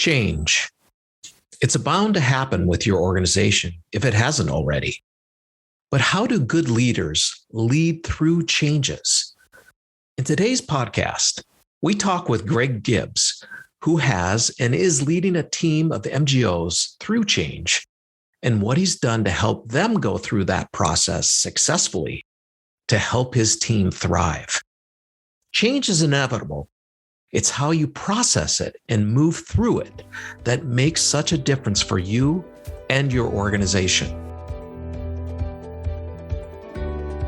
Change. It's bound to happen with your organization if it hasn't already. But how do good leaders lead through changes? In today's podcast, we talk with Greg Gibbs, who has and is leading a team of MGOs through change, and what he's done to help them go through that process successfully to help his team thrive. Change is inevitable. It's how you process it and move through it that makes such a difference for you and your organization.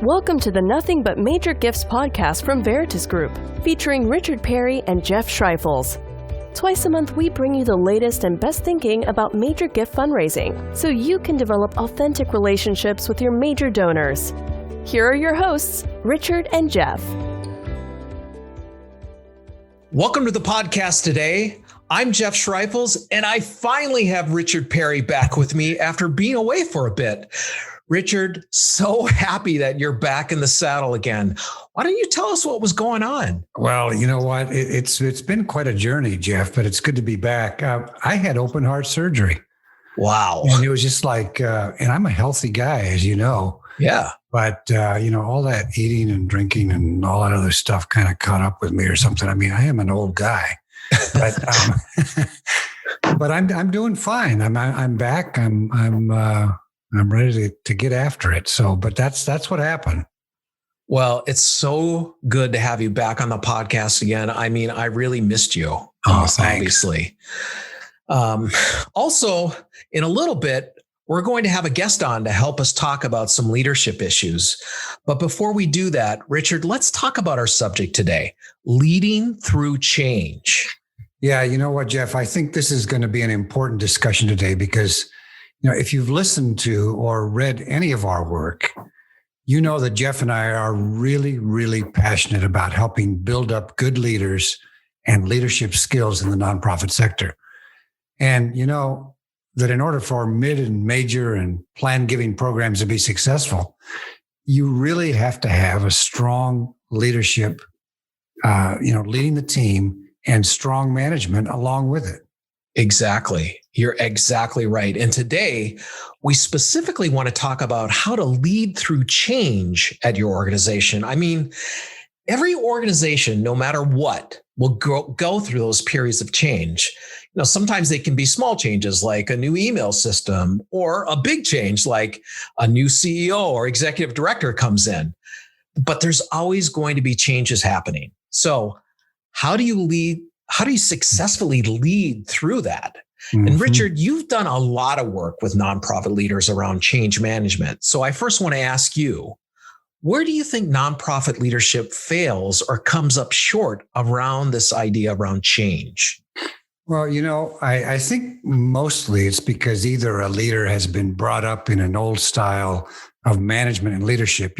Welcome to the Nothing But Major Gifts podcast from Veritas Group, featuring Richard Perry and Jeff Schreifels. Twice a month, we bring you the latest and best thinking about major gift fundraising, so you can develop authentic relationships with your major donors. Here are your hosts, Richard and Jeff. Welcome to the podcast today. I'm Jeff Schreifels, and I finally have Richard Perry back with me after being away for a bit. Richard, so happy that you're back in the saddle again. Why don't you tell us what was going on? Well, you know what? It's been quite a journey, Jeff, but it's good to be back. I had open heart surgery. Wow. And it was just like, and I'm a healthy guy, as you know. Yeah. But, all that eating and drinking and all that other stuff kind of caught up with me or something. I mean, I am an old guy, but but I'm doing fine. I'm back. I'm ready to get after it. So, but that's what happened. Well, it's so good to have you back on the podcast again. I mean, I really missed you. Obviously. Also, in a little bit, we're going to have a guest on to help us talk about some leadership issues. But before we do that, Richard, let's talk about our subject today, leading through change. Yeah, you know what, Jeff? I think this is going to be an important discussion today because, if you've listened to or read any of our work, you know that Jeff and I are really, really passionate about helping build up good leaders and leadership skills in the nonprofit sector. And that in order for mid and major and plan giving programs to be successful, you really have to have a strong leadership, leading the team and strong management along with it. Exactly. You're exactly right. And today, we specifically want to talk about how to lead through change at your organization. I mean, every organization, no matter what, will go through those periods of change. Sometimes they can be small changes like a new email system, or a big change like a new CEO or executive director comes in. But there's always going to be changes happening. So how do you successfully lead through that? Mm-hmm. And Richard, you've done a lot of work with nonprofit leaders around change management. So I first want to ask you, where do you think nonprofit leadership fails or comes up short around this idea around change? Well, I think mostly it's because either a leader has been brought up in an old style of management and leadership,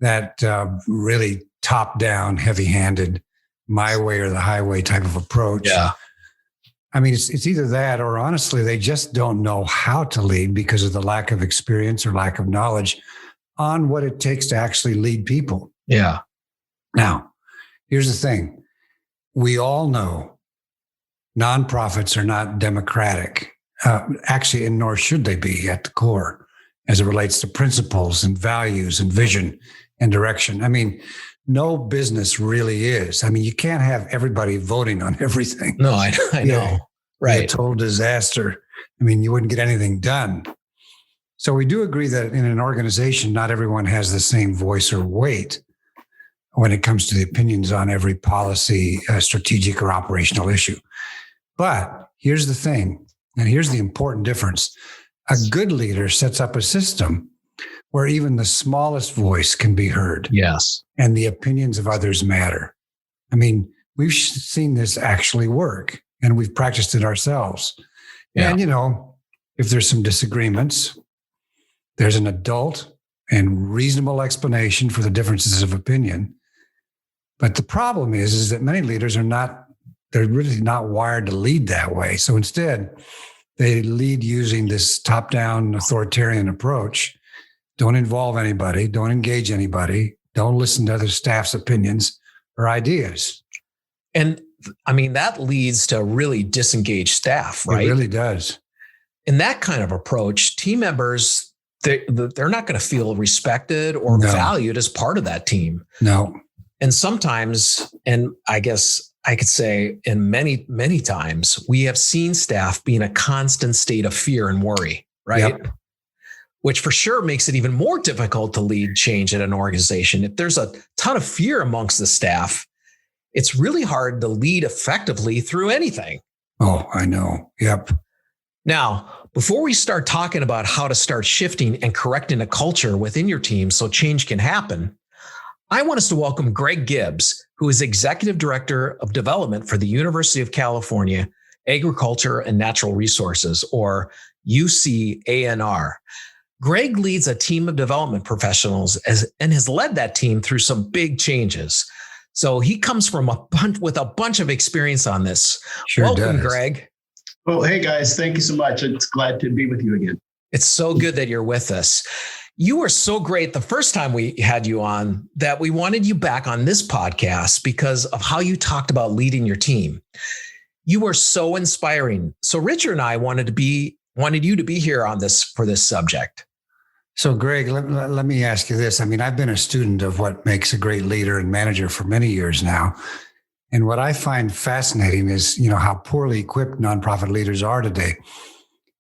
that really top-down, heavy-handed, my way or the highway type of approach. Yeah. I mean, it's either that or honestly, they just don't know how to lead because of the lack of experience or lack of knowledge on what it takes to actually lead people. Yeah. Now, here's the thing. We all know nonprofits are not democratic, actually, and nor should they be at the core as it relates to principles and values and vision and direction. I mean, no business really is. I mean, you can't have everybody voting on everything. No, I know. Right. A total disaster. I mean, you wouldn't get anything done. So we do agree that in an organization, not everyone has the same voice or weight when it comes to the opinions on every policy, strategic or operational issue. But here's the thing, and here's the important difference. A good leader sets up a system where even the smallest voice can be heard. Yes. And the opinions of others matter. I mean, we've seen this actually work, and we've practiced it ourselves. Yeah. And, if there's some disagreements, there's an adult and reasonable explanation for the differences of opinion. But the problem is that many leaders they're really not wired to lead that way. So instead, they lead using this top-down authoritarian approach. Don't involve anybody, don't engage anybody, don't listen to other staff's opinions or ideas. And I mean, that leads to really disengaged staff, right? It really does. In that kind of approach, team members, they're not going to feel respected or valued as part of that team. No. And sometimes, and I guess I could say in many, many times, we have seen staff be in a constant state of fear and worry, right? Yep. Which for sure makes it even more difficult to lead change at an organization. If there's a ton of fear amongst the staff, it's really hard to lead effectively through anything. Oh, I know. Yep. Now, before we start talking about how to start shifting and correcting a culture within your team so change can happen, I want us to welcome Greg Gibbs, who is Executive Director of Development for the University of California, Agriculture and Natural Resources, or UCANR. Greg leads a team of development professionals and has led that team through some big changes. So he comes from with a bunch of experience on this. Sure Welcome, does. Greg. Well, hey guys, thank you so much. It's glad to be with you again. It's so good that you're with us. You were so great the first time we had you on that we wanted you back on this podcast because of how you talked about leading your team. You were so inspiring. So Richard and I wanted you to be here on this for this subject. So Greg, let me ask you this. I mean, I've been a student of what makes a great leader and manager for many years now. And what I find fascinating is, how poorly equipped nonprofit leaders are today.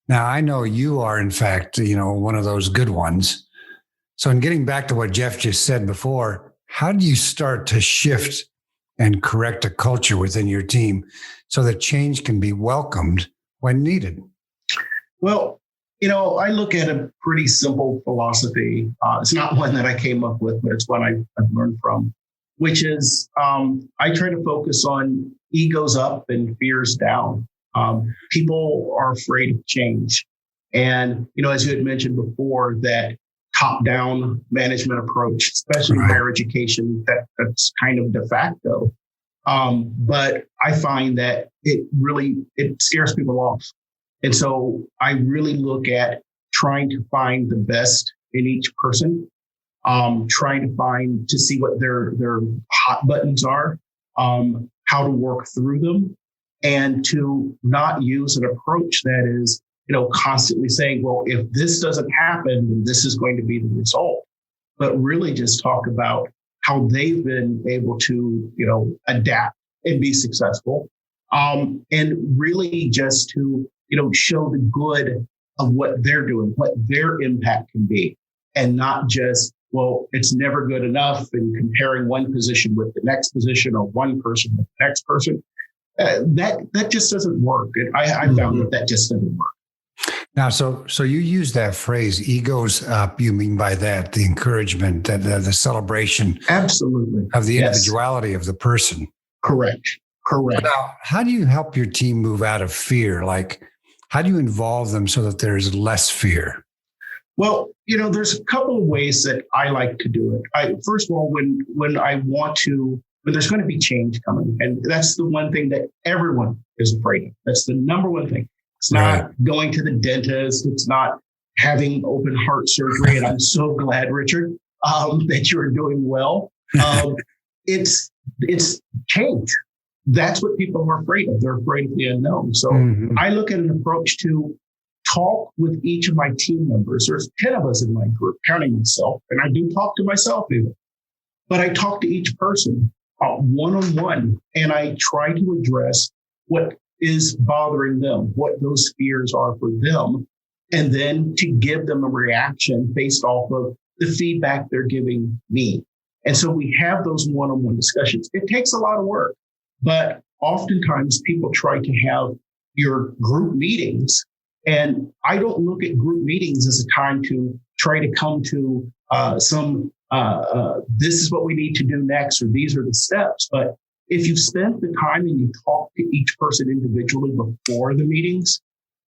Now, I know you are, in fact, one of those good ones. So in getting back to what Jeff just said before, how do you start to shift and correct a culture within your team so that change can be welcomed when needed? Well, I look at a pretty simple philosophy. It's not one that I came up with, but it's one I've learned from, which is I try to focus on egos up and fears down. People are afraid of change. And, as you had mentioned before, that top-down management approach, especially in higher education, that's kind of de facto. But I find that it scares people off. And so I really look at trying to find the best in each person, trying to see what their hot buttons are, how to work through them, and to not use an approach that is, constantly saying, well, if this doesn't happen, then this is going to be the result. But really just talk about how they've been able to, adapt and be successful. And really just to, show the good of what they're doing, what their impact can be, and not just, well, it's never good enough, and comparing one position with the next position or one person with the next person. That just doesn't work. And I found that just doesn't work. Now, so you use that phrase, egos up. You mean by that the encouragement, the celebration, absolutely, of the individuality of the person. Correct. Now, how do you help your team move out of fear? Like, how do you involve them so that there's less fear? Well, there's a couple of ways that I like to do it. First of all, when there's going to be change coming, and that's the one thing that everyone is afraid of. That's the number one thing. It's not going to the dentist. It's not having open heart surgery. And I'm so glad, Richard, that you're doing well. It's change. That's what people are afraid of. They're afraid of the unknown. So I look at an approach to talk with each of my team members. There's 10 of us in my group, counting myself. And I do talk to myself even. But I talk to each person one-on-one, and I try to address what is bothering them, what those fears are for them, and then to give them a reaction based off of the feedback they're giving me. And so we have those one-on-one discussions. It takes a lot of work, but oftentimes people try to have your group meetings, and I don't look at group meetings as a time to try to come to this is what we need to do next, or these are the steps. But if you've spent the time and you talk to each person individually before the meetings,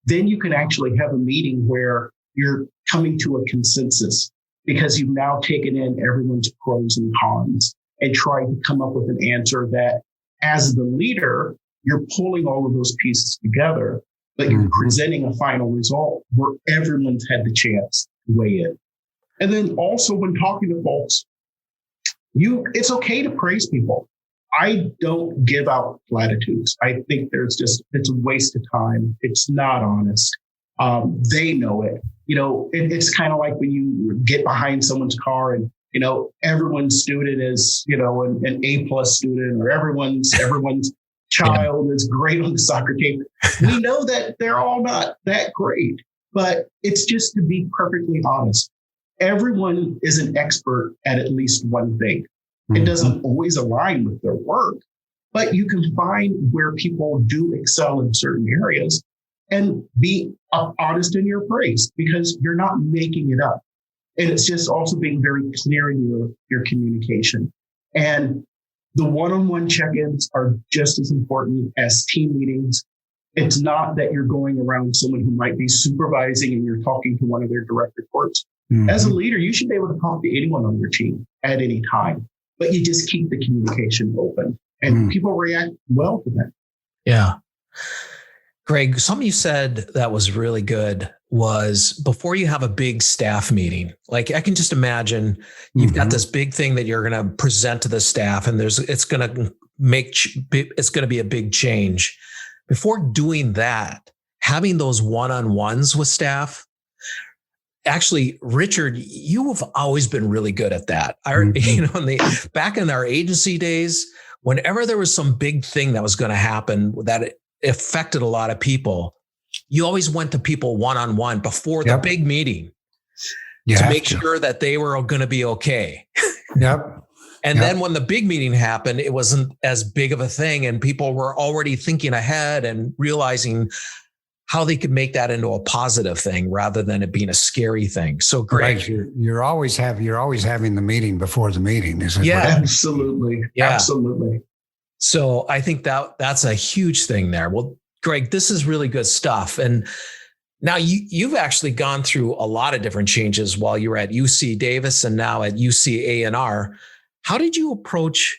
then you can actually have a meeting where you're coming to a consensus because you've now taken in everyone's pros and cons and tried to come up with an answer that, as the leader, you're pulling all of those pieces together, but you're presenting a final result where everyone's had the chance to weigh in. And then also when talking to folks, it's okay to praise people. I don't give out platitudes. I think it's a waste of time. It's not honest. They know it. It's kind of like when you get behind someone's car and, everyone's student is, an A+ student, or everyone's child is great on the soccer team. We know that they're all not that great, but it's just to be perfectly honest. Everyone is an expert at least one thing. It doesn't always align with their work, but you can find where people do excel in certain areas and be honest in your praise, because you're not making it up. And it's just also being very clear in your communication. And the one-on-one check-ins are just as important as team meetings. It's not that you're going around someone who might be supervising and you're talking to one of their direct reports. As a leader, you should be able to talk to anyone on your team at any time, but you just keep the communication open, and people react well to that. Yeah. Greg, something you said that was really good was before you have a big staff meeting, like I can just imagine you've got this big thing that you're going to present to the staff, and it's going to be a big change. Before doing that, having those one-on-ones with staff. Actually, Richard, you have always been really good at that. Back in our agency days, whenever there was some big thing that was going to happen that affected a lot of people, you always went to people one-on-one before the big meeting to make sure that they were going to be okay. And then when the big meeting happened, it wasn't as big of a thing, and people were already thinking ahead and realizing how they could make that into a positive thing rather than it being a scary thing. So Greg, right. You're always having the meeting before the meeting, isn't it? Yeah, absolutely. Yeah. Absolutely. So I think that's a huge thing there. Well, Greg, this is really good stuff. And now you've actually gone through a lot of different changes while you were at UC Davis and now at UCANR. How did you approach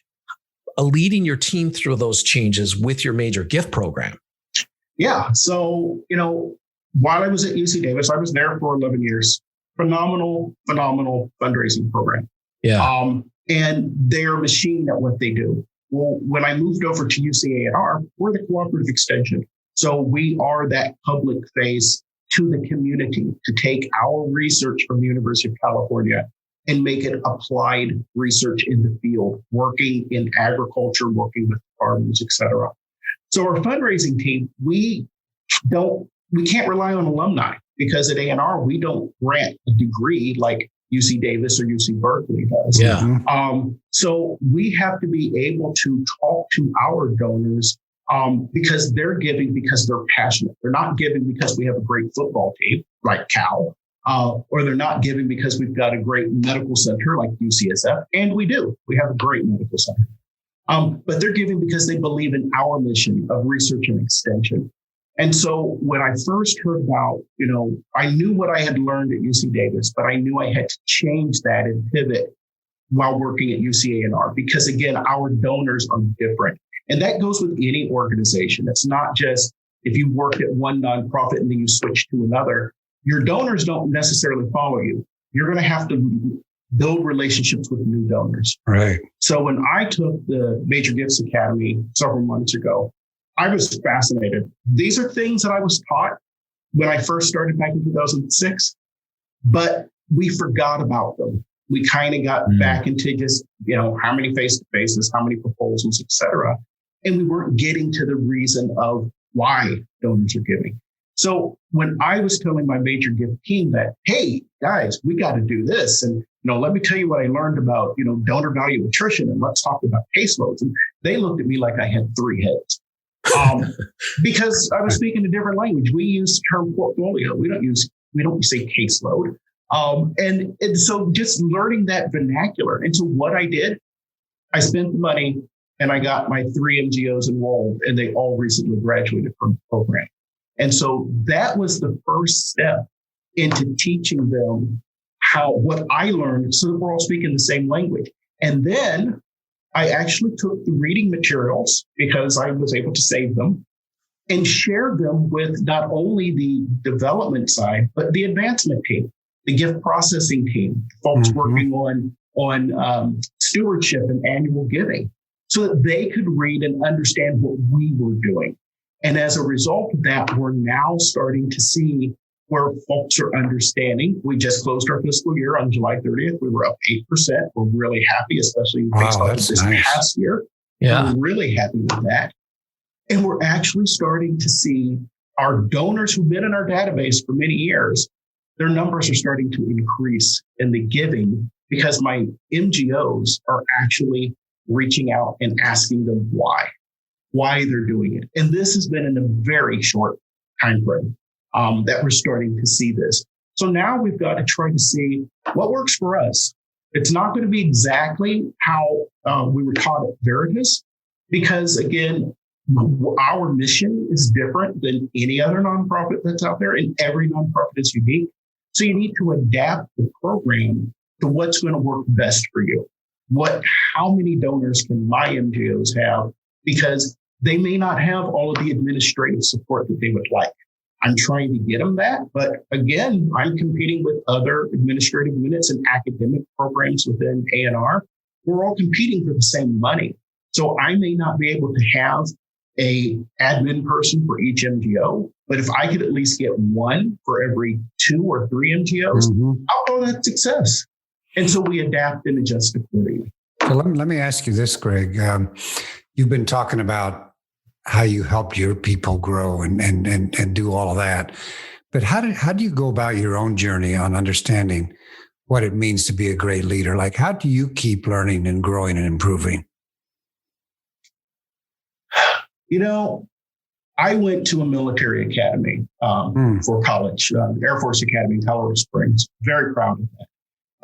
leading your team through those changes with your major gift program? Yeah. So, while I was at UC Davis, I was there for 11 years. Phenomenal fundraising program. Yeah. And they're a machine at what they do. Well, when I moved over to UCANR, we're the cooperative extension. So we are that public face to the community to take our research from the University of California and make it applied research in the field, working in agriculture, working with farmers, et cetera. So our fundraising team, we can't rely on alumni, because at ANR, we don't grant a degree like UC Davis or UC Berkeley does. Yeah. So we have to be able to talk to our donors because they're giving because they're passionate. They're not giving because we have a great football team like Cal, or they're not giving because we've got a great medical center like UCSF. And we do. We have a great medical center. But they're giving because they believe in our mission of research and extension. And so when I first heard about, I knew what I had learned at UC Davis, but I knew I had to change that and pivot while working at UCANR, because again, our donors are different. And that goes with any organization. It's not just if you work at one nonprofit and then you switch to another, your donors don't necessarily follow you. You're going to have to build relationships with new donors. Right. So when I took the Major Gifts Academy several months ago, I was fascinated. These are things that I was taught when I first started back in 2006, but we forgot about them. We kind of got back into just, how many face-to-faces, how many proposals, et cetera. And we weren't getting to the reason of why donors are giving. So when I was telling my major gift team that, hey, guys, we got to do this. And, let me tell you what I learned about, donor value attrition, and let's talk about caseloads. And they looked at me like I had three heads. Because I was speaking a different language. We use the term portfolio. We don't say caseload. And so just learning that vernacular. And so what I did, I spent the money and I got my 3 MGOs enrolled, and they all recently graduated from the program. And so that was the first step into teaching them what I learned, so that we're all speaking the same language. And then I actually took the reading materials, because I was able to save them, and shared them with not only the development side, but the advancement team, the gift processing team, folks working on stewardship and annual giving. so that they could read and understand what we were doing. And as a result of that, we're now starting to see where folks are understanding. We just closed our fiscal year on July 30th. We were up 8%. We're really happy, especially based off of this past year. Yeah. We're really happy with that. And we're actually starting to see our donors who've been in our database for many years, their numbers are starting to increase in the giving because my MGOs are actually reaching out and asking them why they're doing it. And this has been in a very short time frame that we're starting to see this. So now we've got to try to see what works for us. It's not going to be exactly how we were taught at Veritas, because again, our mission is different than any other nonprofit that's out there, and every nonprofit is unique. So you need to adapt the program to what's going to work best for you. How many donors can my MGOs have? Because they may not have all of the administrative support that they would like. I'm trying to get them that. But again, I'm competing with other administrative units and academic programs within ANR. We're all competing for the same money. So I may not be able to have a admin person for each MGO, but if I could at least get one for every 2 or 3 MGOs, I'll call that success. And so we adapt and adjust accordingly. So let me ask you this, Greg. You've been talking about how you help your people grow and do all of that. But how do you go about your own journey on understanding what it means to be a great leader? Like, how do you keep learning and growing and improving? I went to a military academy for college, Air Force Academy in Colorado Springs. Very proud of that.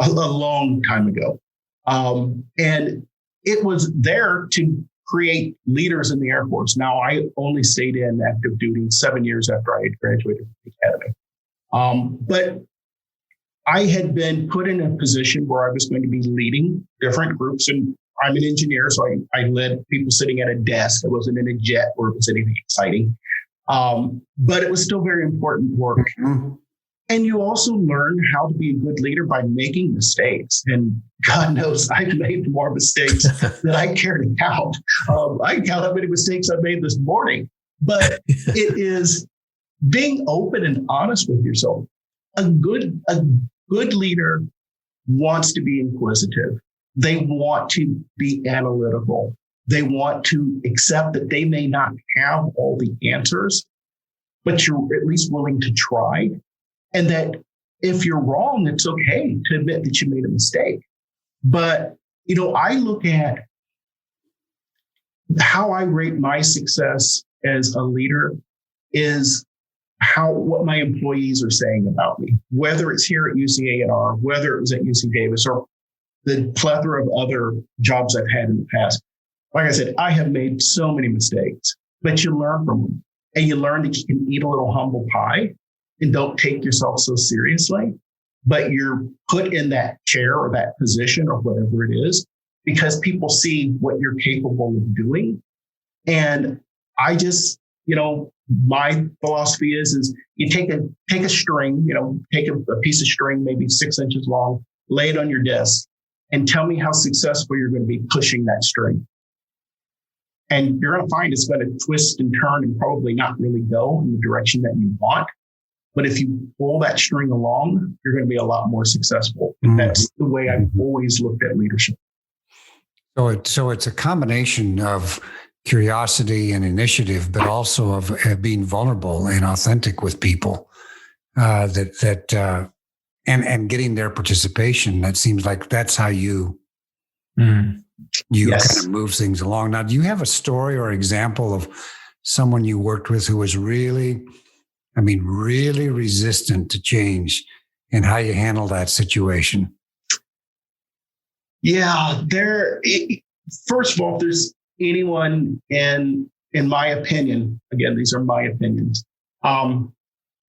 A long time ago. And it was there to create leaders in the Air Force. Now, I only stayed in active duty 7 years after I had graduated from the academy. But I had been put in a position where I was going to be leading different groups. And I'm an engineer, so I led people sitting at a desk. I wasn't in a jet or it was anything exciting. But it was still very important work. Mm-hmm. And you also learn how to be a good leader by making mistakes. And God knows I've made more mistakes than I care to count. I can count how many mistakes I've made this morning. But it is being open and honest with yourself. A good leader wants to be inquisitive. They want to be analytical. They want to accept that they may not have all the answers, but you're at least willing to try. And that if you're wrong, it's okay to admit that you made a mistake. But, I look at how I rate my success as a leader is what my employees are saying about me, whether it's here at UCANR, whether it was at UC Davis, or the plethora of other jobs I've had in the past. Like I said, I have made so many mistakes, but you learn from them. And you learn that you can eat a little humble pie and don't take yourself so seriously, but you're put in that chair or that position or whatever it is because people see what you're capable of doing. And I just, my philosophy is you take a string, take a piece of string, maybe 6 inches long, lay it on your desk and tell me how successful you're going to be pushing that string. And you're going to find it's going to twist and turn and probably not really go in the direction that you want. But if you pull that string along, you're going to be a lot more successful. Mm-hmm. That's the way I've always looked at leadership. So it's a combination of curiosity and initiative, but also of being vulnerable and authentic with people, and getting their participation. That seems like that's how you yes. kind of move things along. Now, do you have a story or example of someone you worked with who was really resistant to change, and how you handle that situation? Yeah, first of all, if there's anyone in my opinion, again, these are my opinions,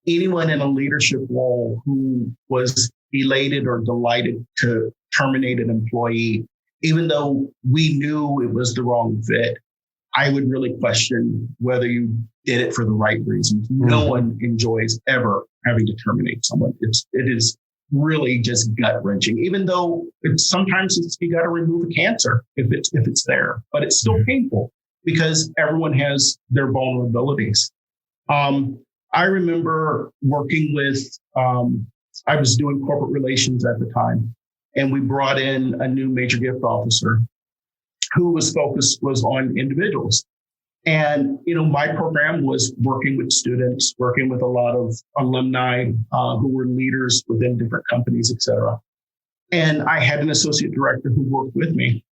anyone in a leadership role who was elated or delighted to terminate an employee, even though we knew it was the wrong fit, I would really question whether you did it for the right reasons. Mm-hmm. No one enjoys ever having to terminate someone. It is really just gut wrenching, even though sometimes you got to remove a cancer if it's there, but it's still painful because everyone has their vulnerabilities. I remember working with, I was doing corporate relations at the time, and we brought in a new major gift officer who was on individuals. And, my program was working with students, working with a lot of alumni who were leaders within different companies, et cetera. And I had an associate director who worked with me.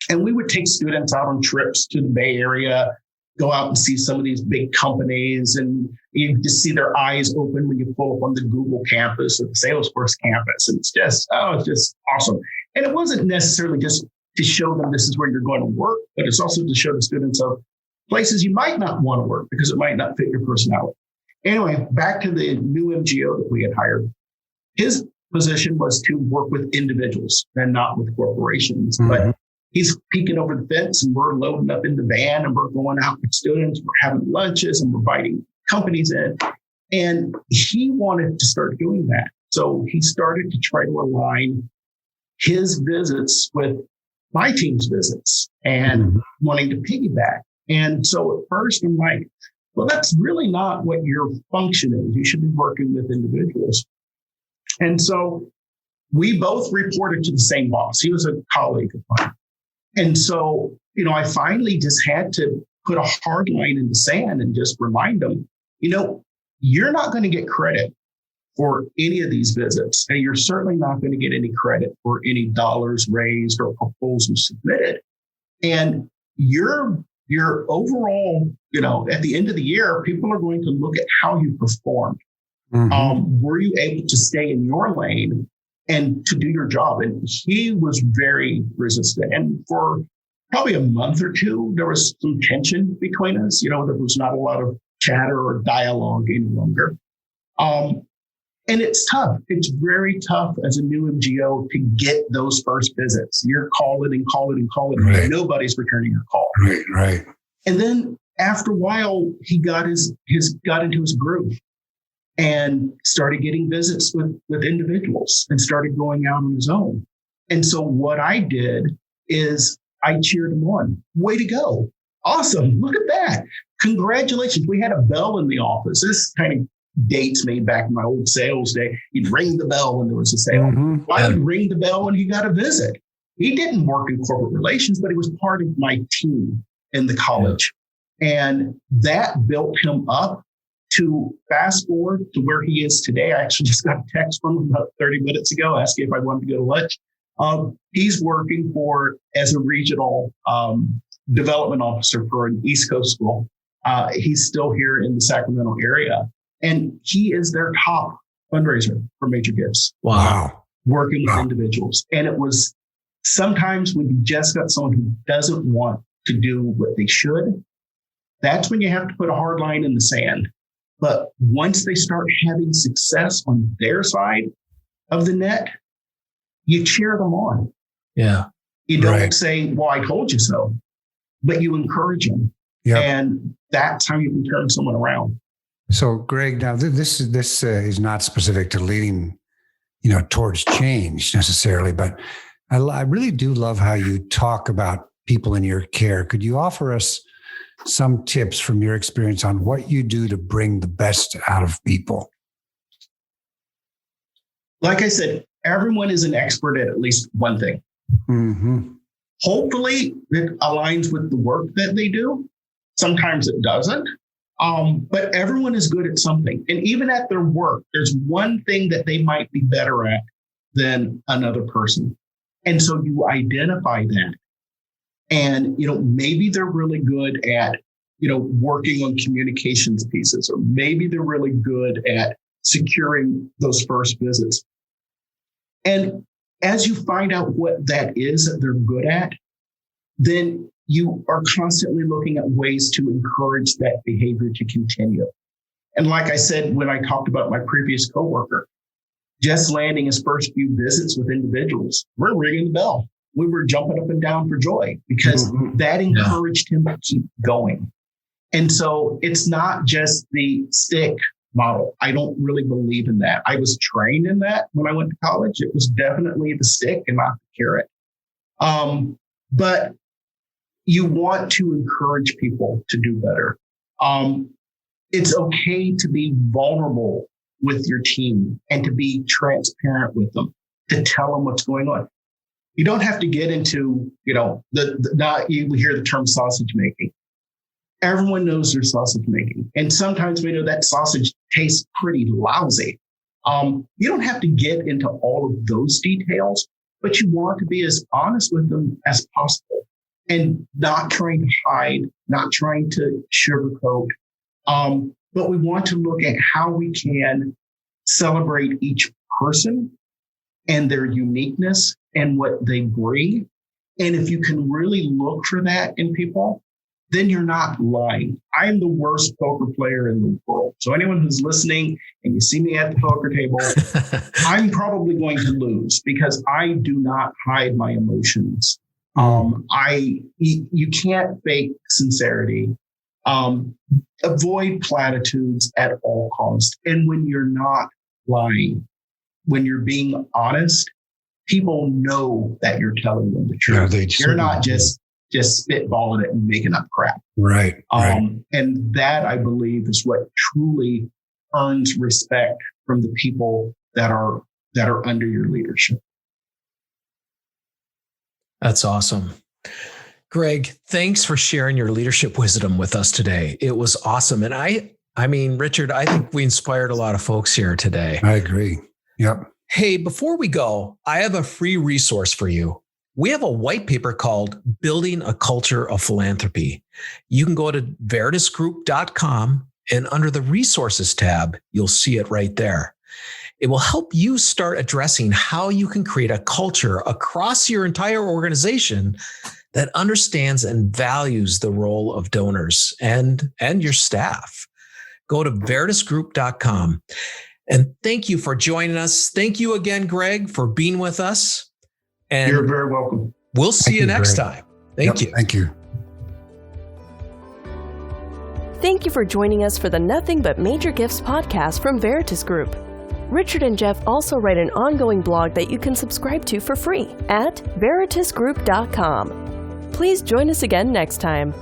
And we would take students out on trips to the Bay Area, go out and see some of these big companies, and you just see their eyes open when you pull up on the Google campus or the Salesforce campus. And it's just awesome. And it wasn't necessarily just to show them this is where you're going to work, but it's also to show the students of places you might not want to work because it might not fit your personality. Anyway, back to the new MGO that we had hired. His position was to work with individuals and not with corporations. Mm-hmm. But he's peeking over the fence, and we're loading up in the van, and we're going out with students. We're having lunches, and we're inviting companies in. And he wanted to start doing that. So he started to try to align his visits with my team's visits and wanting to piggyback. And so at first I'm like, well, that's really not what your function is. You should be working with individuals. And so we both reported to the same boss. He was a colleague of mine. And so, I finally just had to put a hard line in the sand and just remind them, you're not going to get credit for any of these visits. And you're certainly not going to get any credit for any dollars raised or proposals submitted. And your overall, at the end of the year, people are going to look at how you performed. Mm-hmm. Were you able to stay in your lane and to do your job? And he was very resistant. And for probably a month or two, there was some tension between us. There was not a lot of chatter or dialogue any longer. And it's tough. It's very tough as a new MGO to get those first visits. You're calling and calling and calling. Right. And nobody's returning your call. Right. And then after a while, he got into his groove and started getting visits with individuals and started going out on his own. And so what I did is I cheered him on. Way to go. Awesome. Look at that. Congratulations. We had a bell in the office. This kind of dates me back in my old sales day. He'd ring the bell when there was a sale. Mm-hmm. I would ring the bell when he got a visit. He didn't work in corporate relations, but he was part of my team in the college. Yeah. And that built him up to fast forward to where he is today. I actually just got a text from him about 30 minutes ago asking if I wanted to go to lunch. He's working as a regional development officer for an East Coast school. He's still here in the Sacramento area. And he is their top fundraiser for major gifts. Wow. Working with individuals. And it was sometimes when you just got someone who doesn't want to do what they should, that's when you have to put a hard line in the sand. But once they start having success on their side of the net, you cheer them on. Yeah. You don't say, well, I told you so, but you encourage them. Yep. And that's how you can turn someone around. So, Greg, now this is not specific to leading, towards change necessarily, but I really do love how you talk about people in your care. Could you offer us some tips from your experience on what you do to bring the best out of people? Like I said, everyone is an expert at least one thing. Mm-hmm. Hopefully, it aligns with the work that they do. Sometimes it doesn't. But everyone is good at something. And even at their work, there's one thing that they might be better at than another person. And so you identify that. And, maybe they're really good at, working on communications pieces, or maybe they're really good at securing those first visits. And as you find out what that is that they're good at, then you are constantly looking at ways to encourage that behavior to continue. And like I said, when I talked about my previous coworker, just landing his first few visits with individuals, we're ringing the bell. We were jumping up and down for joy because that encouraged him to keep going. And so it's not just the stick model. I don't really believe in that. I was trained in that when I went to college. It was definitely the stick and not the carrot. But you want to encourage people to do better. It's okay to be vulnerable with your team and to be transparent with them, to tell them what's going on. You don't have to get into, you hear the term sausage making. Everyone knows their sausage making. And sometimes we know that sausage tastes pretty lousy. You don't have to get into all of those details, but you want to be as honest with them as possible and not trying to hide, not trying to sugarcoat. But we want to look at how we can celebrate each person and their uniqueness and what they bring. And if you can really look for that in people, then you're not lying. I'm the worst poker player in the world. So anyone who's listening and you see me at the poker table, I'm probably going to lose because I do not hide my emotions. You can't fake sincerity. Avoid platitudes at all costs. And when you're not lying, when you're being honest, people know that you're telling them the truth. Yeah, you're not just spitballing it and making up crap. Right. And that, I believe, is what truly earns respect from the people that are under your leadership. That's awesome. Greg, thanks for sharing your leadership wisdom with us today. It was awesome. And I mean, Richard, I think we inspired a lot of folks here today. I agree. Yep. Hey, before we go, I have a free resource for you. We have a white paper called Building a Culture of Philanthropy. You can go to veritasgroup.com and under the resources tab, you'll see it right there. It will help you start addressing how you can create a culture across your entire organization that understands and values the role of donors and your staff. Go to veritasgroup.com. And thank you for joining us. Thank you again, Greg, for being with us. And you're very welcome. We'll see you next time. Thank you. Thank you. Thank you for joining us for the Nothing But Major Gifts podcast from Veritas Group. Richard and Jeff also write an ongoing blog that you can subscribe to for free at veritasgroup.com. Please join us again next time.